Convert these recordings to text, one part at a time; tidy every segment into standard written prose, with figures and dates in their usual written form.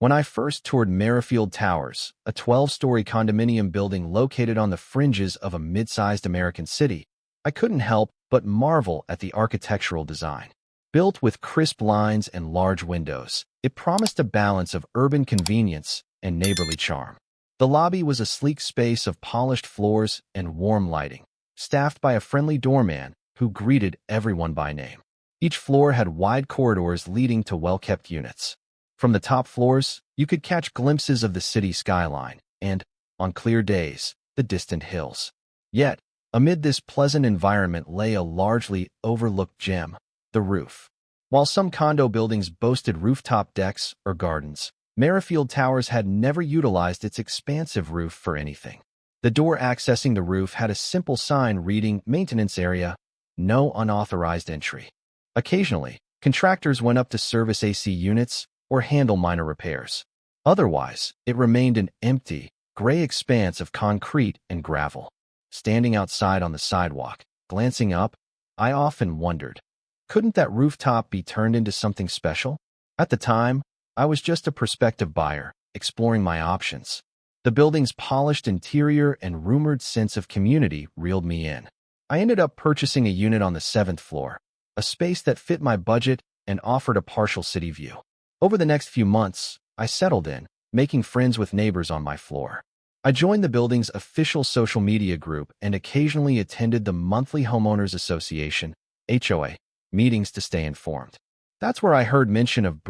When I first toured Merrifield Towers, a 12-story condominium building located on the fringes of a mid-sized American city, I couldn't help but marvel at the architectural design. Built with crisp lines and large windows, it promised a balance of urban convenience and neighborly charm. The lobby was a sleek space of polished floors and warm lighting, staffed by a friendly doorman who greeted everyone by name. Each floor had wide corridors leading to well-kept units. From the top floors, you could catch glimpses of the city skyline and, on clear days, the distant hills. Yet, amid this pleasant environment lay a largely overlooked gem, the roof. While some condo buildings boasted rooftop decks or gardens, Merrifield Towers had never utilized its expansive roof for anything. The door accessing the roof had a simple sign reading "Maintenance Area, No Unauthorized Entry." Occasionally, contractors went up to service AC units or handle minor repairs. Otherwise, it remained an empty, gray expanse of concrete and gravel. Standing outside on the sidewalk, glancing up, I often wondered, couldn't that rooftop be turned into something special? At the time, I was just a prospective buyer, exploring my options. The building's polished interior and rumored sense of community reeled me in. I ended up purchasing a unit on the 7th floor, a space that fit my budget and offered a partial city view. Over the next few months, I settled in, making friends with neighbors on my floor. I joined the building's official social media group and occasionally attended the monthly Homeowners Association, HOA, meetings to stay informed. That's where I heard mention of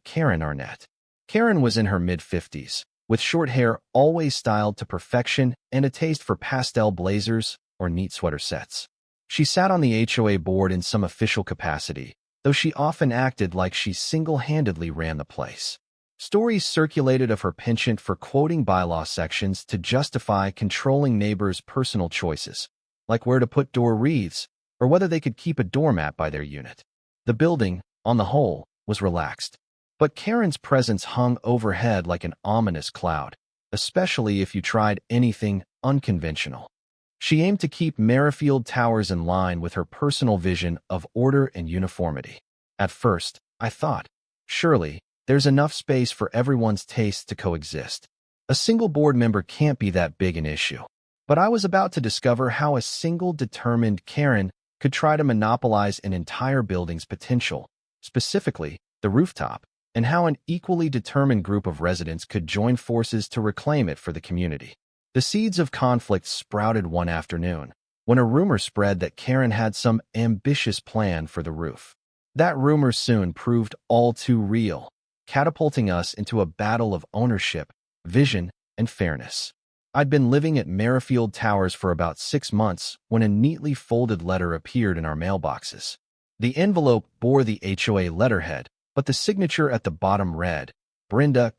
Karen Arnett. Karen was in her mid-50s, with short hair always styled to perfection and a taste for pastel blazers or neat sweater sets. She sat on the HOA board in some official capacity, though she often acted like she single-handedly ran the place. Stories circulated of her penchant for quoting bylaw sections to justify controlling neighbors' personal choices, like where to put door wreaths or whether they could keep a doormat by their unit. The building, on the whole, was relaxed, but Karen's presence hung overhead like an ominous cloud, especially if you tried anything unconventional. She aimed to keep Merrifield Towers in line with her personal vision of order and uniformity. At first, I thought, surely, there's enough space for everyone's tastes to coexist. A single board member can't be that big an issue. But I was about to discover how a single determined Karen could try to monopolize an entire building's potential, specifically the rooftop, and how an equally determined group of residents could join forces to reclaim it for the community. The seeds of conflict sprouted one afternoon, when a rumor spread that Karen had some ambitious plan for the roof. That rumor soon proved all too real, catapulting us into a battle of ownership, vision, and fairness. I'd been living at Merrifield Towers for about 6 months when a neatly folded letter appeared in our mailboxes. The envelope bore the HOA letterhead, but the signature at the bottom read,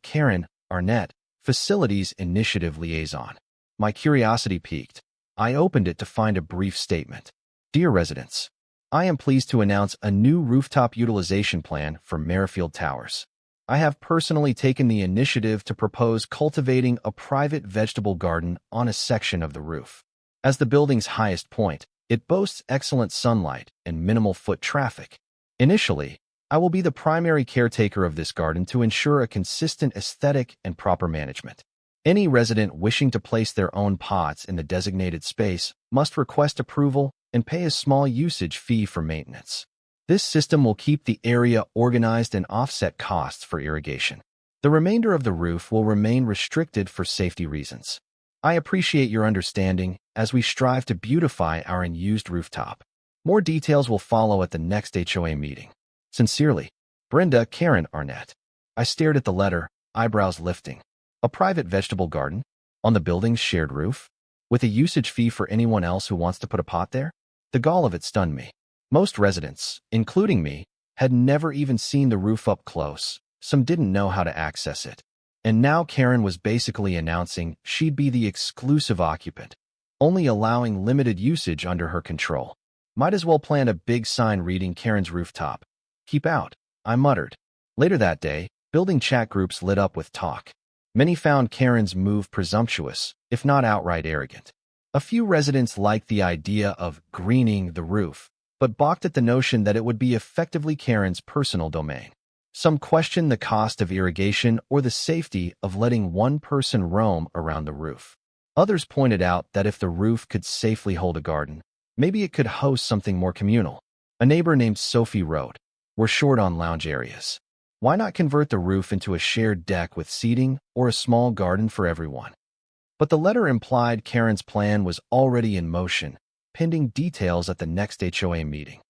Karen Arnett, Facilities Initiative Liaison. My curiosity piqued. I opened it to find a brief statement. Dear residents, I am pleased to announce a new rooftop utilization plan for Merrifield Towers. I have personally taken the initiative to propose cultivating a private vegetable garden on a section of the roof. As the building's highest point, it boasts excellent sunlight and minimal foot traffic. Initially, I will be the primary caretaker of this garden to ensure a consistent aesthetic and proper management. Any resident wishing to place their own pots in the designated space must request approval and pay a small usage fee for maintenance. This system will keep the area organized and offset costs for irrigation. The remainder of the roof will remain restricted for safety reasons. I appreciate your understanding as we strive to beautify our unused rooftop. More details will follow at the next HOA meeting. Sincerely, Karen Arnett. I stared at the letter, eyebrows lifting. A private vegetable garden? On the building's shared roof? With a usage fee for anyone else who wants to put a pot there? The gall of it stunned me. Most residents, including me, had never even seen the roof up close. Some didn't know how to access it. And now Karen was basically announcing she'd be the exclusive occupant, only allowing limited usage under her control. Might as well plant a big sign reading Karen's rooftop. Keep out, I muttered. Later that day, building chat groups lit up with talk. Many found Karen's move presumptuous, if not outright arrogant. A few residents liked the idea of greening the roof, but balked at the notion that it would be effectively Karen's personal domain. Some questioned the cost of irrigation or the safety of letting one person roam around the roof. Others pointed out that if the roof could safely hold a garden, maybe it could host something more communal. A neighbor named Sophie wrote, "We're short on lounge areas. Why not convert the roof into a shared deck with seating or a small garden for everyone?" But the letter implied Karen's plan was already in motion, pending details at the next HOA meeting.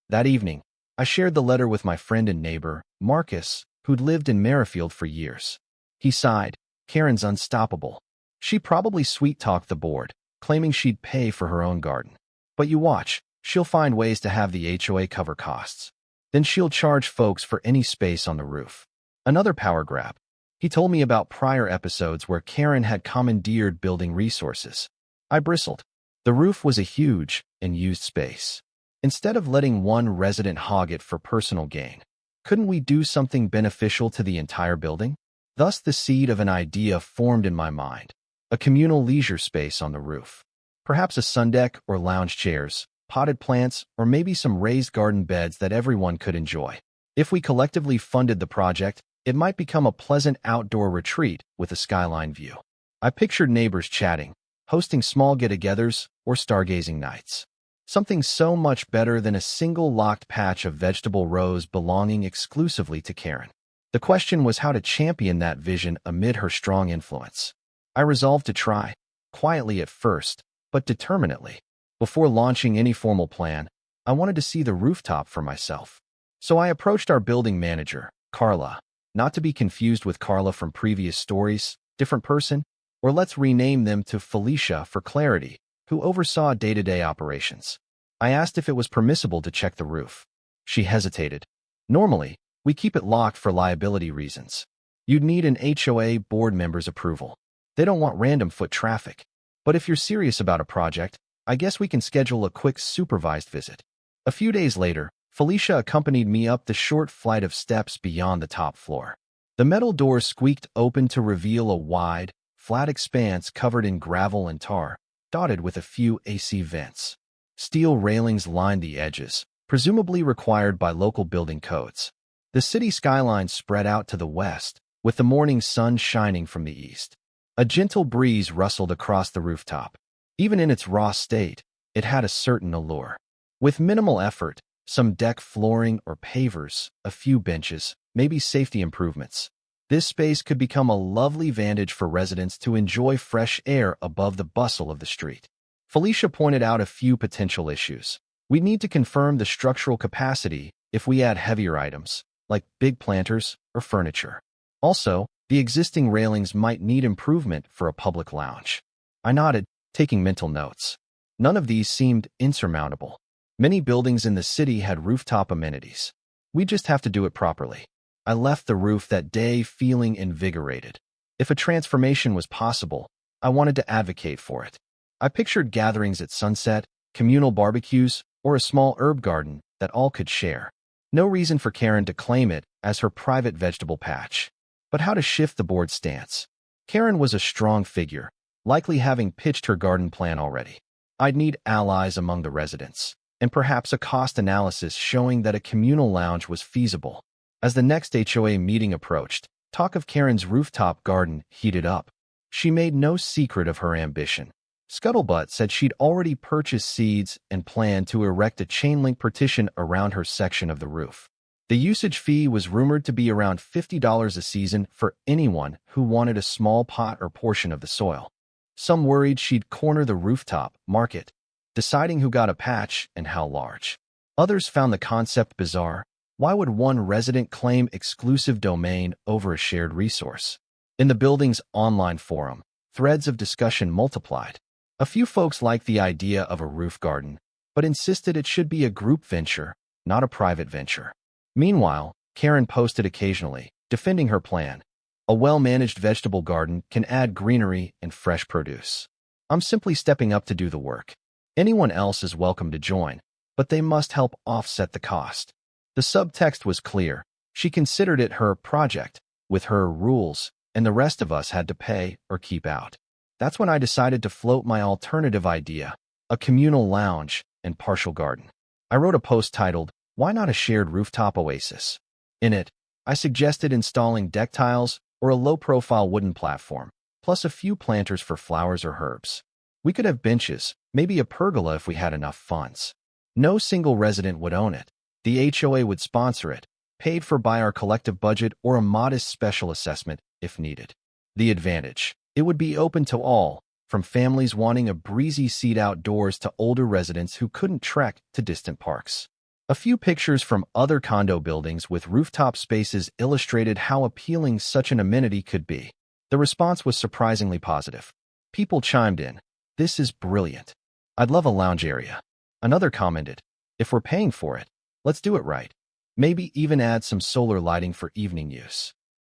That evening, I shared the letter with my friend and neighbor, Marcus, who'd lived in Merrifield for years. He sighed, "Karen's unstoppable. She probably sweet-talked the board, claiming she'd pay for her own garden. But you watch, she'll find ways to have the HOA cover costs. Then she'll charge folks for any space on the roof." Another power grab. He told me about prior episodes where Karen had commandeered building resources. I bristled. The roof was a huge and used space. Instead of letting one resident hog it for personal gain, couldn't we do something beneficial to the entire building? Thus the seed of an idea formed in my mind. A communal leisure space on the roof. Perhaps a sundeck or lounge chairs, potted plants, or maybe some raised garden beds that everyone could enjoy. If we collectively funded the project, it might become a pleasant outdoor retreat with a skyline view. I pictured neighbors chatting, hosting small get-togethers or stargazing nights. Something so much better than a single locked patch of vegetable rows belonging exclusively to Karen. The question was how to champion that vision amid her strong influence. I resolved to try, quietly at first, but determinedly. Before launching any formal plan, I wanted to see the rooftop for myself. So I approached our building manager, Carla, not to be confused with Carla from previous stories, different person, or let's rename them to Felicia for clarity, who oversaw day-to-day operations. I asked if it was permissible to check the roof. She hesitated. "Normally, we keep it locked for liability reasons. You'd need an HOA board member's approval. They don't want random foot traffic. But if you're serious about a project, I guess we can schedule a quick supervised visit." A few days later, Felicia accompanied me up the short flight of steps beyond the top floor. The metal door squeaked open to reveal a wide, flat expanse covered in gravel and tar, dotted with a few AC vents. Steel railings lined the edges, presumably required by local building codes. The city skyline spread out to the west, with the morning sun shining from the east. A gentle breeze rustled across the rooftop. Even in its raw state, it had a certain allure. With minimal effort, some deck flooring or pavers, a few benches, maybe safety improvements, this space could become a lovely vantage for residents to enjoy fresh air above the bustle of the street. Felicia pointed out a few potential issues. We need to confirm the structural capacity if we add heavier items, like big planters or furniture. Also, the existing railings might need improvement for a public lounge. I nodded, taking mental notes. None of these seemed insurmountable. Many buildings in the city had rooftop amenities. We just have to do it properly. I left the roof that day feeling invigorated. If a transformation was possible, I wanted to advocate for it. I pictured gatherings at sunset, communal barbecues, or a small herb garden that all could share. No reason for Karen to claim it as her private vegetable patch. But how to shift the board's stance? Karen was a strong figure, likely having pitched her garden plan already. I'd need allies among the residents, and perhaps a cost analysis showing that a communal lounge was feasible. As the next HOA meeting approached, talk of Karen's rooftop garden heated up. She made no secret of her ambition. Scuttlebutt said she'd already purchased seeds and planned to erect a chain-link partition around her section of the roof. The usage fee was rumored to be around $50 a season for anyone who wanted a small pot or portion of the soil. Some worried she'd corner the rooftop market, deciding who got a patch and how large. Others found the concept bizarre. Why would one resident claim exclusive domain over a shared resource? In the building's online forum, threads of discussion multiplied. A few folks liked the idea of a roof garden, but insisted it should be a group venture, not a private venture. Meanwhile, Karen posted occasionally, defending her plan. A well-managed vegetable garden can add greenery and fresh produce. I'm simply stepping up to do the work. Anyone else is welcome to join, but they must help offset the cost. The subtext was clear. She considered it her project, with her rules, and the rest of us had to pay or keep out. That's when I decided to float my alternative idea, a communal lounge and partial garden. I wrote a post titled, "Why Not a Shared Rooftop Oasis?" In it, I suggested installing deck tiles or a low-profile wooden platform, plus a few planters for flowers or herbs. We could have benches, maybe a pergola if we had enough funds. No single resident would own it. The HOA would sponsor it, paid for by our collective budget or a modest special assessment if needed. The advantage: it would be open to all, from families wanting a breezy seat outdoors to older residents who couldn't trek to distant parks. A few pictures from other condo buildings with rooftop spaces illustrated how appealing such an amenity could be. The response was surprisingly positive. People chimed in, "This is brilliant. I'd love a lounge area." Another commented, "If we're paying for it, let's do it right. Maybe even add some solar lighting for evening use."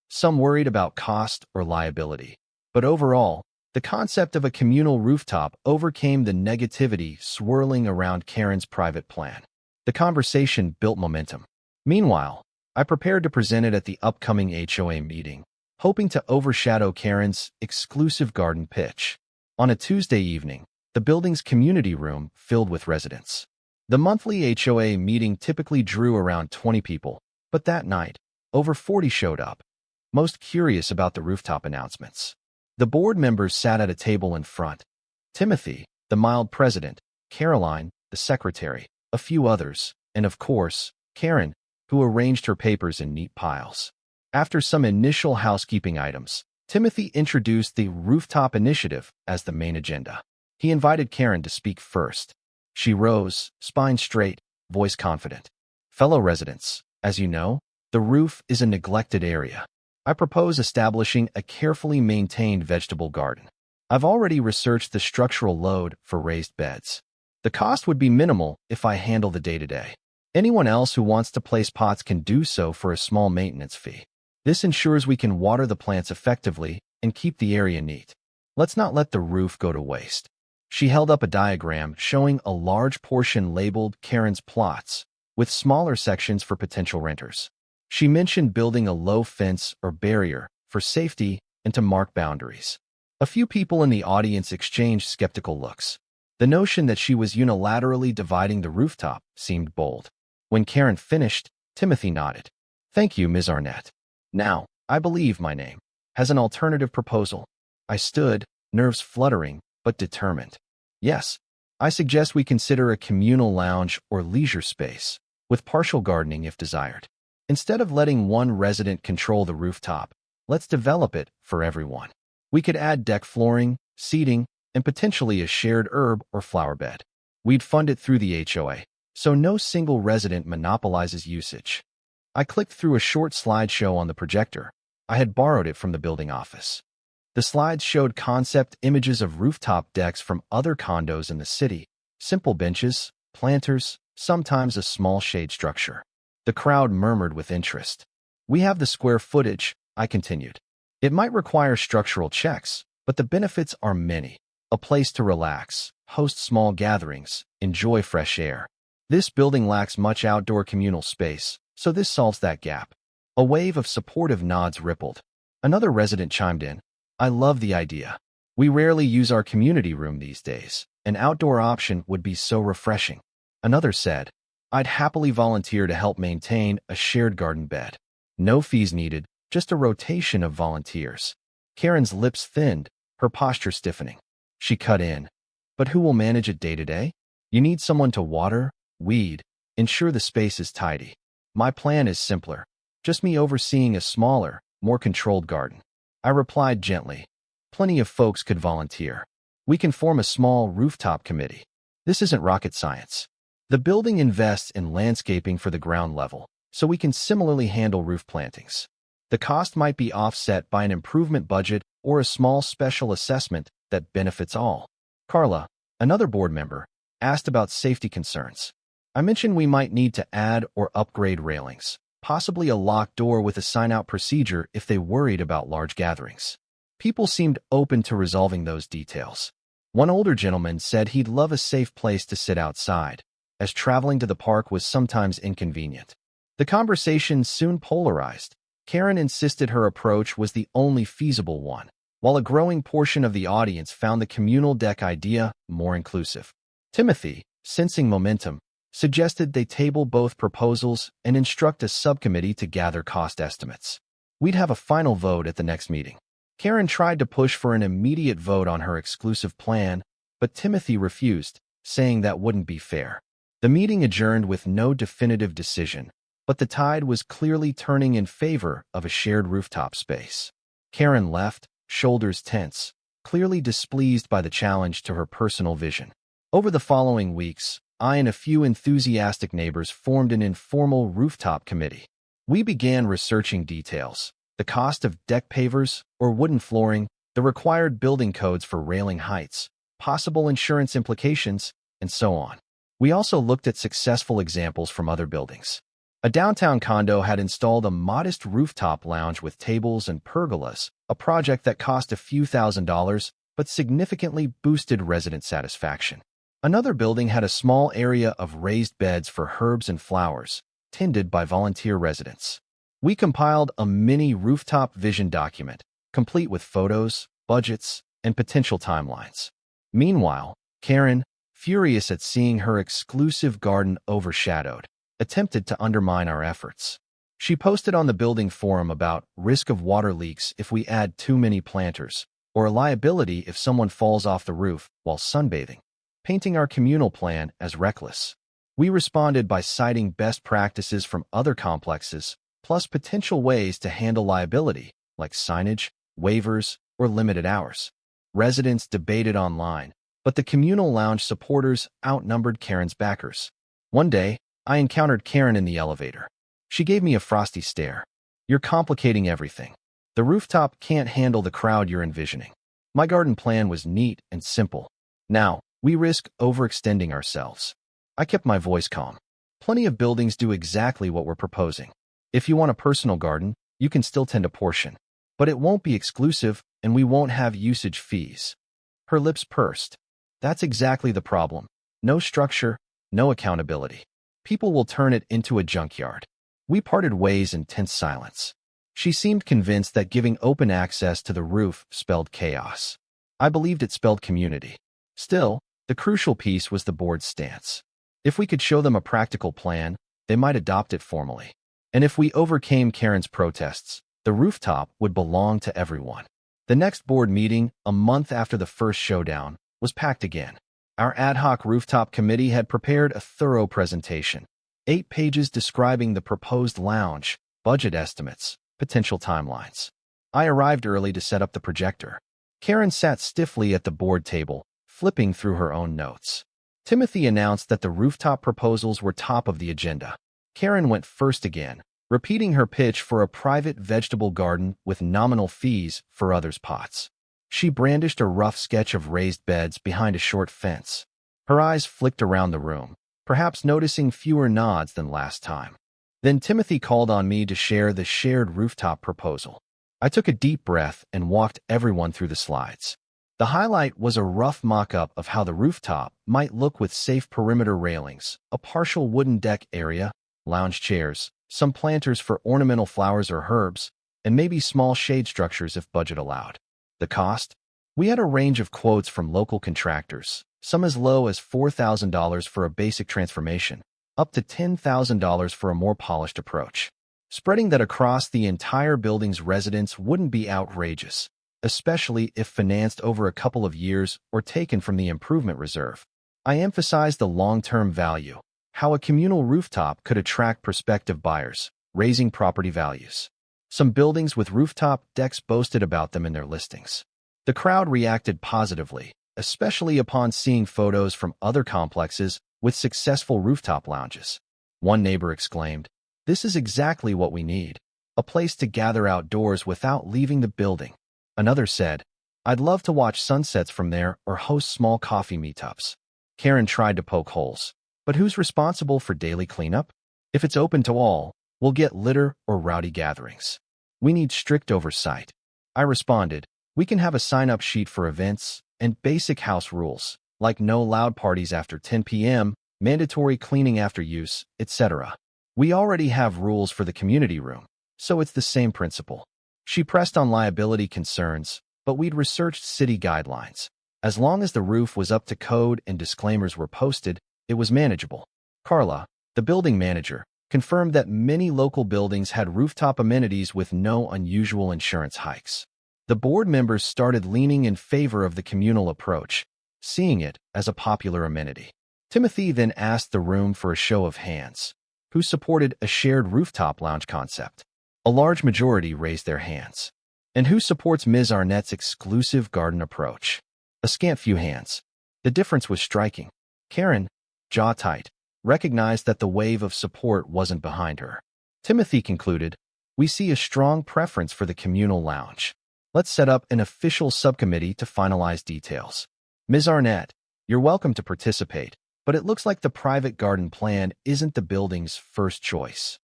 Some worried about cost or liability. But overall, the concept of a communal rooftop overcame the negativity swirling around Karen's private plan. The conversation built momentum. Meanwhile, I prepared to present it at the upcoming HOA meeting, hoping to overshadow Karen's exclusive garden pitch. On a Tuesday evening, the building's community room filled with residents. The monthly HOA meeting typically drew around 20 people, but that night, over 40 showed up, most curious about the rooftop announcements. The board members sat at a table in front. Timothy, the mild president, Caroline, the secretary, a few others, and of course, Karen, who arranged her papers in neat piles. After some initial housekeeping items, Timothy introduced the rooftop initiative as the main agenda. He invited Karen to speak first. She rose, spine straight, voice confident. "Fellow residents, as you know, the roof is a neglected area. I propose establishing a carefully maintained vegetable garden. I've already researched the structural load for raised beds. The cost would be minimal if I handle the day-to-day. Anyone else who wants to place pots can do so for a small maintenance fee. This ensures we can water the plants effectively and keep the area neat. Let's not let the roof go to waste." She held up a diagram showing a large portion labeled Karen's plots, with smaller sections for potential renters. She mentioned building a low fence or barrier for safety and to mark boundaries. A few people in the audience exchanged skeptical looks. The notion that she was unilaterally dividing the rooftop seemed bold. When Karen finished, Timothy nodded. "Thank you, Ms. Arnett. Now, I believe my name has an alternative proposal." I stood, nerves fluttering, but determined. "Yes, I suggest we consider a communal lounge or leisure space, with partial gardening if desired. Instead of letting one resident control the rooftop, let's develop it for everyone. We could add deck flooring, seating, and potentially a shared herb or flower bed. We'd fund it through the HOA, so no single resident monopolizes usage." I clicked through a short slideshow on the projector. I had borrowed it from the building office. The slides showed concept images of rooftop decks from other condos in the city, simple benches, planters, sometimes a small shade structure. The crowd murmured with interest. "We have the square footage," I continued. "It might require structural checks, but the benefits are many. A place to relax, host small gatherings, enjoy fresh air. This building lacks much outdoor communal space, so this solves that gap." A wave of supportive nods rippled. Another resident chimed in, "I love the idea. We rarely use our community room these days. An outdoor option would be so refreshing." Another said, "I'd happily volunteer to help maintain a shared garden bed. No fees needed, just a rotation of volunteers." Karen's lips thinned, her posture stiffening. She cut in, "But who will manage it day to day? You need someone to water, weed, ensure the space is tidy. My plan is simpler. Just me overseeing a smaller, more controlled garden." I replied gently, "Plenty of folks could volunteer. We can form a small rooftop committee. This isn't rocket science. The building invests in landscaping for the ground level, so we can similarly handle roof plantings. The cost might be offset by an improvement budget or a small special assessment that benefits all." Carla, another board member, asked about safety concerns. I mentioned we might need to add or upgrade railings, possibly a locked door with a sign-out procedure if they worried about large gatherings. People seemed open to resolving those details. One older gentleman said he'd love a safe place to sit outside, as traveling to the park was sometimes inconvenient. The conversation soon polarized. Karen insisted her approach was the only feasible one, while a growing portion of the audience found the communal deck idea more inclusive. Timothy, sensing momentum, suggested they table both proposals and instruct a subcommittee to gather cost estimates. We'd have a final vote at the next meeting. Karen tried to push for an immediate vote on her exclusive plan, but Timothy refused, saying that wouldn't be fair. The meeting adjourned with no definitive decision, but the tide was clearly turning in favor of a shared rooftop space. Karen left, shoulders tense, clearly displeased by the challenge to her personal vision. Over the following weeks, I and a few enthusiastic neighbors formed an informal rooftop committee. We began researching details: the cost of deck pavers or wooden flooring, the required building codes for railing heights, possible insurance implications, and so on. We also looked at successful examples from other buildings. A downtown condo had installed a modest rooftop lounge with tables and pergolas, a project that cost a few $1,000s but significantly boosted resident satisfaction. Another building had a small area of raised beds for herbs and flowers, tended by volunteer residents. We compiled a mini rooftop vision document, complete with photos, budgets, and potential timelines. Meanwhile, Karen, furious at seeing her exclusive garden overshadowed, attempted to undermine our efforts. She posted on the building forum about risk of water leaks if we add too many planters, or a liability if someone falls off the roof while sunbathing, painting our communal plan as reckless. We responded by citing best practices from other complexes, plus potential ways to handle liability, like signage, waivers, or limited hours. Residents debated online, but the communal lounge supporters outnumbered Karen's backers. One day, I encountered Karen in the elevator. She gave me a frosty stare. "You're complicating everything. The rooftop can't handle the crowd you're envisioning. My garden plan was neat and simple. Now, we risk overextending ourselves." I kept my voice calm. Plenty of buildings do exactly what we're proposing. If you want a personal garden, you can still tend a portion. But it won't be exclusive, and we won't have usage fees. Her lips pursed. That's exactly the problem. No structure, no accountability. People will turn it into a junkyard. We parted ways in tense silence. She seemed convinced that giving open access to the roof spelled chaos. I believed it spelled community. Still, the crucial piece was the board's stance. If we could show them a practical plan, they might adopt it formally. And if we overcame Karen's protests, the rooftop would belong to everyone. The next board meeting, a month after the first showdown, was packed again. Our ad hoc rooftop committee had prepared a thorough presentation, 8 pages describing the proposed lounge, budget estimates, potential timelines. I arrived early to set up the projector. Karen sat stiffly at the board table, flipping through her own notes. Timothy announced that the rooftop proposals were top of the agenda. Karen went first again, repeating her pitch for a private vegetable garden with nominal fees for others' pots. She brandished a rough sketch of raised beds behind a short fence. Her eyes flicked around the room, perhaps noticing fewer nods than last time. Then Timothy called on me to share the shared rooftop proposal. I took a deep breath and walked everyone through the slides. The highlight was a rough mock-up of how the rooftop might look with safe perimeter railings, a partial wooden deck area, lounge chairs, some planters for ornamental flowers or herbs, and maybe small shade structures if budget allowed. The cost? We had a range of quotes from local contractors, some as low as $4,000 for a basic transformation, up to $10,000 for a more polished approach. Spreading that across the entire building's residents wouldn't be outrageous, especially if financed over a couple of years or taken from the improvement reserve. I emphasized the long-term value, how a communal rooftop could attract prospective buyers, raising property values. Some buildings with rooftop decks boasted about them in their listings. The crowd reacted positively, especially upon seeing photos from other complexes with successful rooftop lounges. One neighbor exclaimed, "This is exactly what we need, a place to gather outdoors without leaving the building." Another said, "I'd love to watch sunsets from there or host small coffee meetups." Karen tried to poke holes. "But who's responsible for daily cleanup? If it's open to all, we'll get litter or rowdy gatherings. We need strict oversight." I responded, "We can have a sign-up sheet for events and basic house rules, like no loud parties after 10 p.m., mandatory cleaning after use, etc. We already have rules for the community room, so it's the same principle." She pressed on liability concerns, but we'd researched city guidelines. As long as the roof was up to code and disclaimers were posted, it was manageable. Carla, the building manager, confirmed that many local buildings had rooftop amenities with no unusual insurance hikes. The board members started leaning in favor of the communal approach, seeing it as a popular amenity. Timothy then asked the room for a show of hands, who supported a shared rooftop lounge concept. A large majority raised their hands. And who supports Ms. Arnett's exclusive garden approach? A scant few hands. The difference was striking. Karen, jaw tight, recognized that the wave of support wasn't behind her. Timothy concluded, "We see a strong preference for the communal lounge. Let's set up an official subcommittee to finalize details. Ms. Arnett, you're welcome to participate, but it looks like the private garden plan isn't the building's first choice."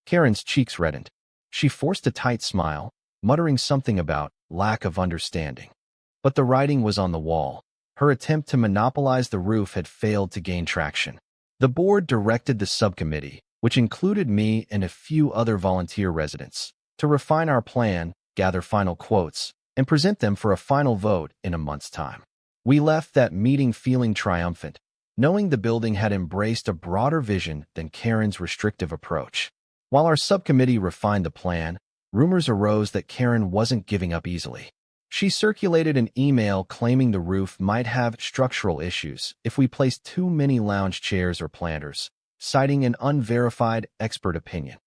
Karen's cheeks reddened. She forced a tight smile, muttering something about lack of understanding. But the writing was on the wall. Her attempt to monopolize the roof had failed to gain traction. The board directed the subcommittee, which included me and a few other volunteer residents, to refine our plan, gather final quotes, and present them for a final vote in a month's time. We left that meeting feeling triumphant, knowing the building had embraced a broader vision than Karen's restrictive approach. While our subcommittee refined the plan, rumors arose that Karen wasn't giving up easily. She circulated an email claiming the roof might have structural issues if we placed too many lounge chairs or planters, citing an unverified expert opinion.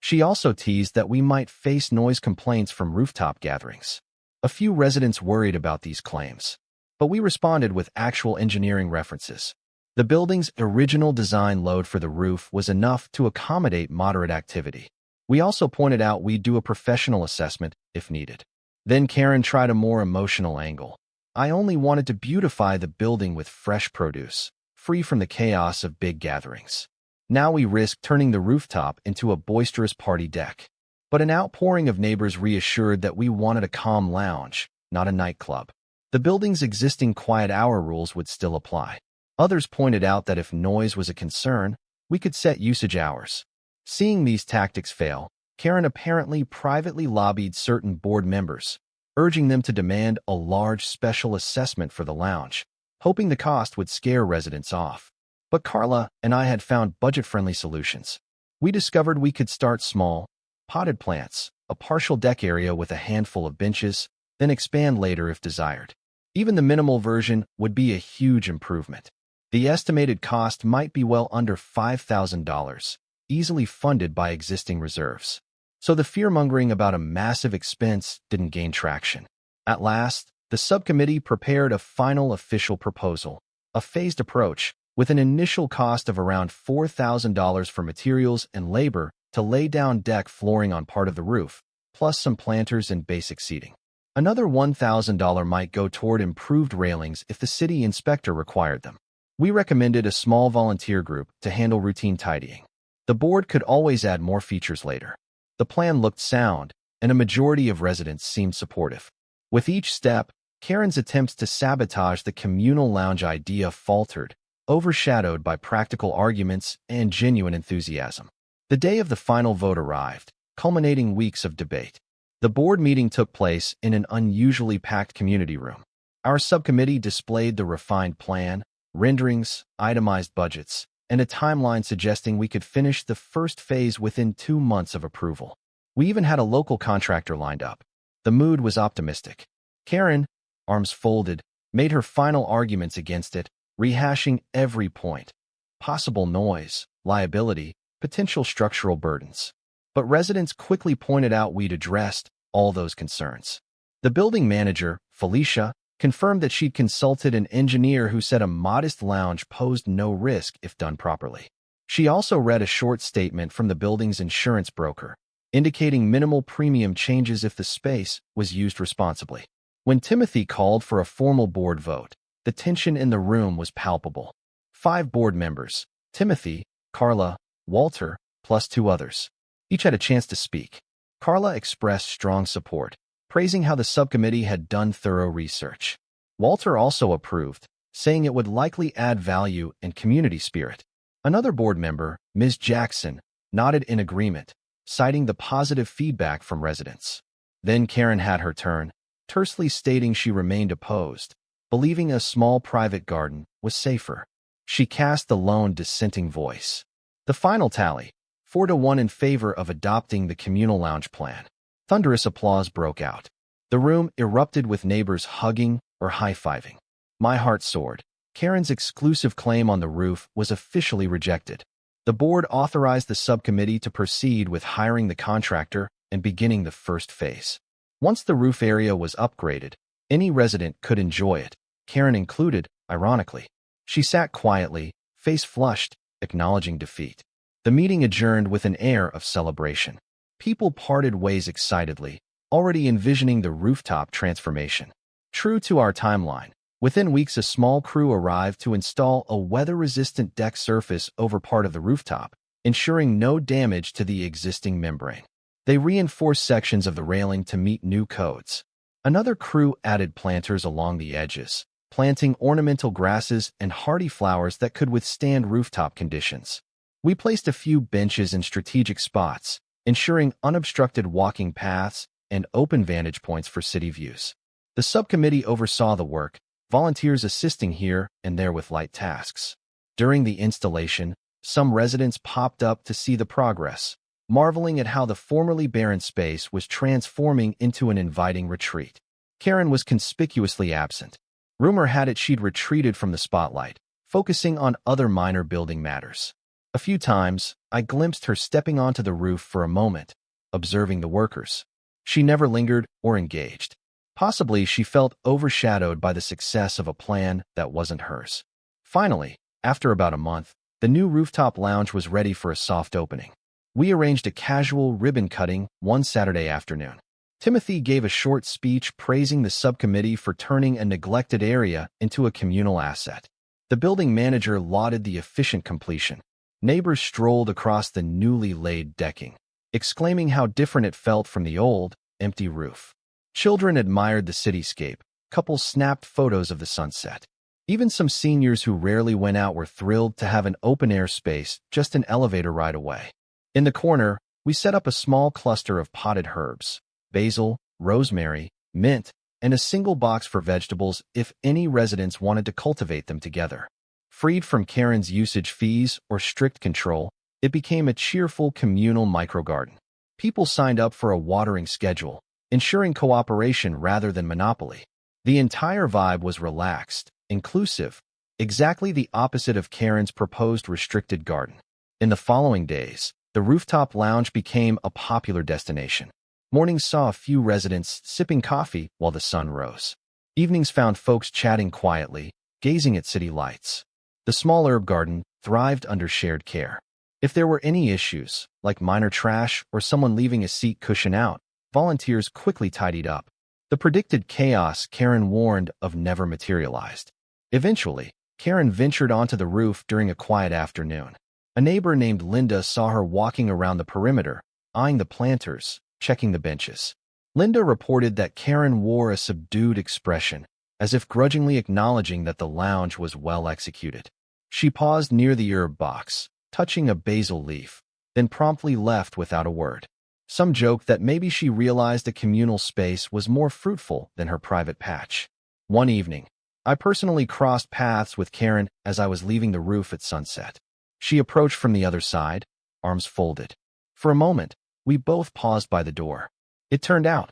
She also teased that we might face noise complaints from rooftop gatherings. A few residents worried about these claims, but we responded with actual engineering references. The building's original design load for the roof was enough to accommodate moderate activity. We also pointed out we'd do a professional assessment if needed. Then Karen tried a more emotional angle. I only wanted to beautify the building with fresh produce, free from the chaos of big gatherings. Now we risked turning the rooftop into a boisterous party deck. But an outpouring of neighbors reassured that we wanted a calm lounge, not a nightclub. The building's existing quiet hour rules would still apply. Others pointed out that if noise was a concern, we could set usage hours. Seeing these tactics fail, Karen apparently privately lobbied certain board members, urging them to demand a large special assessment for the lounge, hoping the cost would scare residents off. But Carla and I had found budget-friendly solutions. We discovered we could start small, potted plants, a partial deck area with a handful of benches, then expand later if desired. Even the minimal version would be a huge improvement. The estimated cost might be well under $5,000, easily funded by existing reserves. So the fear-mongering about a massive expense didn't gain traction. At last, the subcommittee prepared a final official proposal, a phased approach, with an initial cost of around $4,000 for materials and labor to lay down deck flooring on part of the roof, plus some planters and basic seating. Another $1,000 might go toward improved railings if the city inspector required them. We recommended a small volunteer group to handle routine tidying. The board could always add more features later. The plan looked sound, and a majority of residents seemed supportive. With each step, Karen's attempts to sabotage the communal lounge idea faltered, overshadowed by practical arguments and genuine enthusiasm. The day of the final vote arrived, culminating weeks of debate. The board meeting took place in an unusually packed community room. Our subcommittee displayed the refined plan, renderings, itemized budgets, and a timeline suggesting we could finish the first phase within 2 months of approval. We even had a local contractor lined up. The mood was optimistic. Karen, arms folded, made her final arguments against it, rehashing every point. Possible noise, liability, potential structural burdens. But residents quickly pointed out we'd addressed all those concerns. The building manager, Felicia, confirmed that she'd consulted an engineer who said a modest lounge posed no risk if done properly. She also read a short statement from the building's insurance broker, indicating minimal premium changes if the space was used responsibly. When Timothy called for a formal board vote, the tension in the room was palpable. 5 board members, Timothy, Carla, Walter, plus 2 others. Each had a chance to speak. Carla expressed strong support, praising how the subcommittee had done thorough research. Walter also approved, saying it would likely add value and community spirit. Another board member, Ms. Jackson, nodded in agreement, citing the positive feedback from residents. Then Karen had her turn, tersely stating she remained opposed, believing a small private garden was safer. She cast the lone dissenting voice. The final tally, 4-1 in favor of adopting the communal lounge plan. Thunderous applause broke out. The room erupted with neighbors hugging or high-fiving. My heart soared. Karen's exclusive claim on the roof was officially rejected. The board authorized the subcommittee to proceed with hiring the contractor and beginning the first phase. Once the roof area was upgraded, any resident could enjoy it, Karen included, ironically. She sat quietly, face flushed, acknowledging defeat. The meeting adjourned with an air of celebration. People parted ways excitedly, already envisioning the rooftop transformation. True to our timeline, within weeks a small crew arrived to install a weather-resistant deck surface over part of the rooftop, ensuring no damage to the existing membrane. They reinforced sections of the railing to meet new codes. Another crew added planters along the edges, planting ornamental grasses and hardy flowers that could withstand rooftop conditions. We placed a few benches in strategic spots, ensuring unobstructed walking paths and open vantage points for city views. The subcommittee oversaw the work, volunteers assisting here and there with light tasks. During the installation, some residents popped up to see the progress, marveling at how the formerly barren space was transforming into an inviting retreat. Karen was conspicuously absent. Rumor had it she'd retreated from the spotlight, focusing on other minor building matters. A few times, I glimpsed her stepping onto the roof for a moment, observing the workers. She never lingered or engaged. Possibly she felt overshadowed by the success of a plan that wasn't hers. Finally, after about a month, the new rooftop lounge was ready for a soft opening. We arranged a casual ribbon cutting one Saturday afternoon. Timothy gave a short speech praising the subcommittee for turning a neglected area into a communal asset. The building manager lauded the efficient completion. Neighbors strolled across the newly laid decking, exclaiming how different it felt from the old, empty roof. Children admired the cityscape. Couples snapped photos of the sunset. Even some seniors who rarely went out were thrilled to have an open-air space just an elevator ride away. In the corner, we set up a small cluster of potted herbs, basil, rosemary, mint, and a single box for vegetables if any residents wanted to cultivate them together. Freed from Karen's usage fees or strict control, it became a cheerful communal microgarden. People signed up for a watering schedule, ensuring cooperation rather than monopoly. The entire vibe was relaxed, inclusive, exactly the opposite of Karen's proposed restricted garden. In the following days, the rooftop lounge became a popular destination. Mornings saw a few residents sipping coffee while the sun rose. Evenings found folks chatting quietly, gazing at city lights. The small herb garden thrived under shared care. If there were any issues, like minor trash or someone leaving a seat cushion out, volunteers quickly tidied up. The predicted chaos Karen warned of never materialized. Eventually, Karen ventured onto the roof during a quiet afternoon. A neighbor named Linda saw her walking around the perimeter, eyeing the planters, checking the benches. Linda reported that Karen wore a subdued expression, as if grudgingly acknowledging that the lounge was well executed. She paused near the herb box, touching a basil leaf, then promptly left without a word. Some joked that maybe she realized a communal space was more fruitful than her private patch. One evening, I personally crossed paths with Karen as I was leaving the roof at sunset. She approached from the other side, arms folded. For a moment, we both paused by the door. It turned out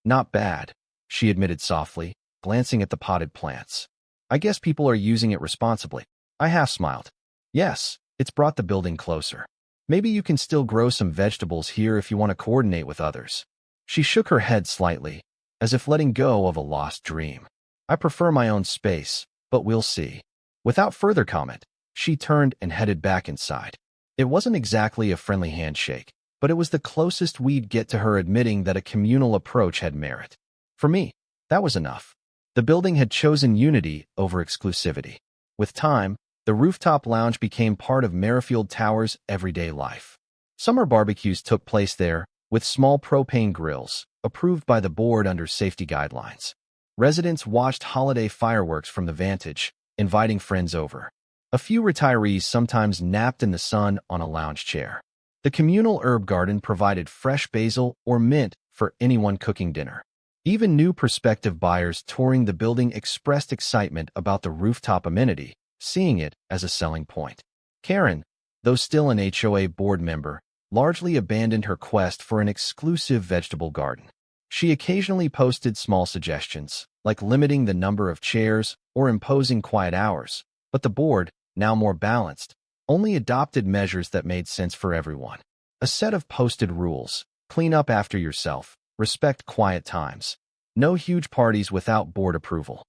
not bad, she admitted softly, glancing at the potted plants. I guess people are using it responsibly. I half smiled. Yes, it's brought the building closer. Maybe you can still grow some vegetables here if you want to coordinate with others. She shook her head slightly, as if letting go of a lost dream. I prefer my own space, but we'll see. Without further comment, she turned and headed back inside. It wasn't exactly a friendly handshake, but it was the closest we'd get to her admitting that a communal approach had merit. For me, that was enough. The building had chosen unity over exclusivity. With time, the rooftop lounge became part of Merrifield Tower's everyday life. Summer barbecues took place there, with small propane grills, approved by the board under safety guidelines. Residents watched holiday fireworks from the vantage, inviting friends over. A few retirees sometimes napped in the sun on a lounge chair. The communal herb garden provided fresh basil or mint for anyone cooking dinner. Even new prospective buyers touring the building expressed excitement about the rooftop amenity, seeing it as a selling point. Karen, though still an HOA board member, largely abandoned her quest for an exclusive vegetable garden. She occasionally posted small suggestions, like limiting the number of chairs or imposing quiet hours, but the board, now more balanced, only adopted measures that made sense for everyone. A set of posted rules: clean up after yourself, respect quiet times, no huge parties without board approval,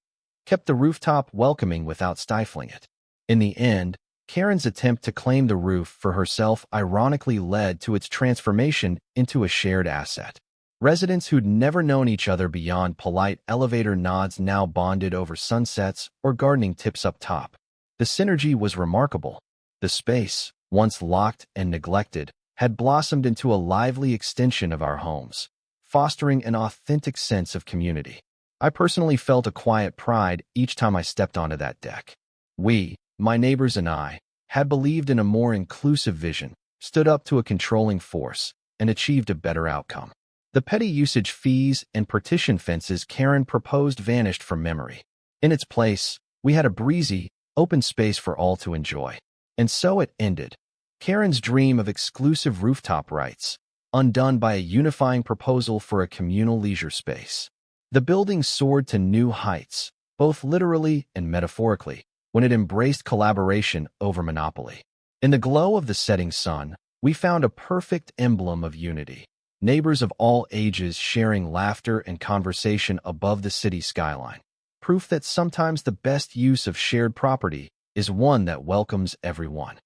kept the rooftop welcoming without stifling it. In the end, Karen's attempt to claim the roof for herself ironically led to its transformation into a shared asset. Residents who'd never known each other beyond polite elevator nods now bonded over sunsets or gardening tips up top. The synergy was remarkable. The space, once locked and neglected, had blossomed into a lively extension of our homes, fostering an authentic sense of community. I personally felt a quiet pride each time I stepped onto that deck. We, my neighbors and I, had believed in a more inclusive vision, stood up to a controlling force, and achieved a better outcome. The petty usage fees and partition fences Karen proposed vanished from memory. In its place, we had a breezy, open space for all to enjoy. And so it ended. Karen's dream of exclusive rooftop rights, undone by a unifying proposal for a communal leisure space. The building soared to new heights, both literally and metaphorically, when it embraced collaboration over monopoly. In the glow of the setting sun, we found a perfect emblem of unity. Neighbors of all ages sharing laughter and conversation above the city skyline. Proof that sometimes the best use of shared property is one that welcomes everyone.